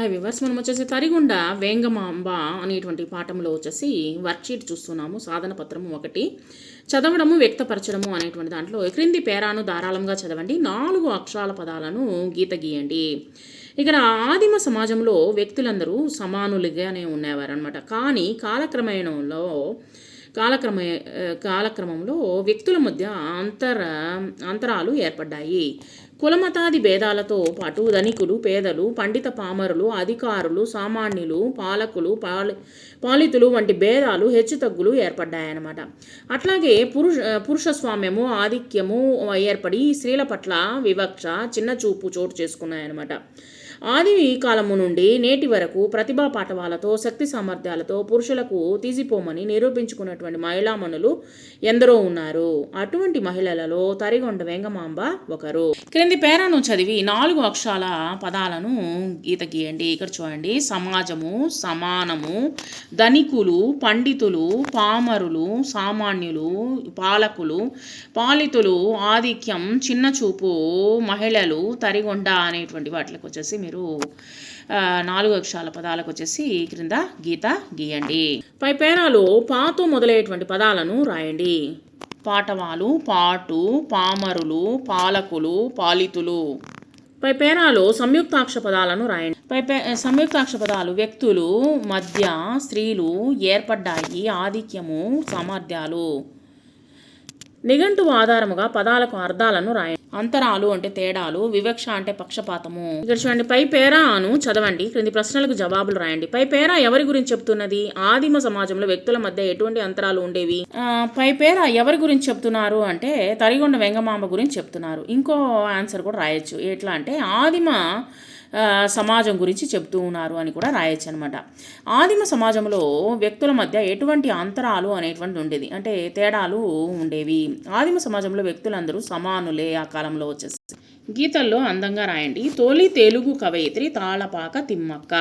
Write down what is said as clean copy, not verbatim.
Hi viewers, మనం వచ్చేసి తరిగొండ వేంగమాంబ అనేటువంటి పాఠంలో వచ్చేసి వర్క్షీట్ చూస్తున్నాము. సాధన పత్రము 1 చదవడము వ్యక్తపరచడము అనేటువంటి దాంట్లో క్రింది పేరాను ధారాళంగా చదవండి, 4 అక్షరాల పదాలను గీత గీయండి. ఇక్కడ ఆదిమ సమాజంలో వ్యక్తులందరూ సమానులుగానే ఉండేవారు అనమాట. కానీ కాలక్రమంలో వ్యక్తుల మధ్య అంతరాలు ఏర్పడ్డాయి. కులమతాది భేదాలతో పాటు ధనికులు, పేదలు, పండిత పామరులు, అధికారులు, సామాన్యులు, పాలకులు, పాలితులు వంటి భేదాలు హెచ్చుతగ్గులు ఏర్పడ్డాయన్నమాట. అట్లాగే పురుషస్వామ్యము, ఆధిక్యము ఏర్పడి స్త్రీల పట్ల వివక్ష, చిన్న చూపు చోటు చేసుకున్నాయన్నమాట. ఆది కాలము నుండి నేటి వరకు ప్రతిభా పాఠవాలతో, శక్తి సామర్థ్యాలతో పురుషులకు తీసిపోమని నిరూపించుకున్నటువంటి మహిళామణులు ఎందరో ఉన్నారు. అటువంటి మహిళలలో తరిగొండ వేంగమాంబ ఒకరు. క్రింది పేరాను చదివి 4 అక్షరాల పదాలను గీత గీయండి. ఇక్కడ చూడండి: సమాజము, సమానము, ధనికులు, పండితులు, పామరులు, సామాన్యులు, పాలకులు, పాలితులు, ఆధిక్యం, చిన్న చూపు, మహిళలు, తరిగొండ అనేటువంటి వాటికి వచ్చేసి మీరు 4 అక్షరాల పదాలకు వచ్చేసి క్రింద గీత గీయండి. పై పేరాలు పాతో మొదలయ్యేటువంటి పదాలను రాయండి. పాటవాలు, పాటు, పామరులు, పాలకులు, పాలితులు. పై పేరాలు సంయుక్తాక్షర పదాలను రాయండి. సంయుక్తాక్షర పదాలు వ్యక్తులు, మధ్య, స్త్రీలు, ఏర్పడ్డాయి, ఆధిక్యము, సామర్థ్యాలు. నిఘంటువు ఆధారముగా పదాలకు అర్థాలను రాయండి. అంతరాలు అంటే తేడాలు, వివక్ష అంటే పక్షపాతము. ఇక్కడ చూడండి, పై పేరాను చదవండి, క్రింది ప్రశ్నలకు జవాబులు రాయండి. పై పేరా ఎవరి గురించి చెప్తున్నది? ఆదిమ సమాజంలో వ్యక్తుల మధ్య ఎటువంటి అంతరాలు ఉండేవి? పై పేరా ఎవరి గురించి చెప్తున్నారు అంటే తరిగొండ వెంగమాంబ గురించి చెప్తున్నారు. ఇంకో ఆన్సర్ కూడా రాయొచ్చు. ఎట్లా అంటే ఆదిమ సమాజం గురించి చెప్తూ ఉన్నారు అని కూడా రాయొచ్చు అనమాట. ఆదిమ సమాజంలో వ్యక్తుల మధ్య ఎటువంటి అంతరాలు అనేటువంటి ఉండేది, అంటే తేడాలు ఉండేవి. ఆదిమ సమాజంలో వ్యక్తులందరూ సమానులే ఆ కాలంలో వచ్చేసి. గీతల్లో అందంగా రాయండి. తొలి తెలుగు కవయిత్రి తాళపాక తిమ్మక్క.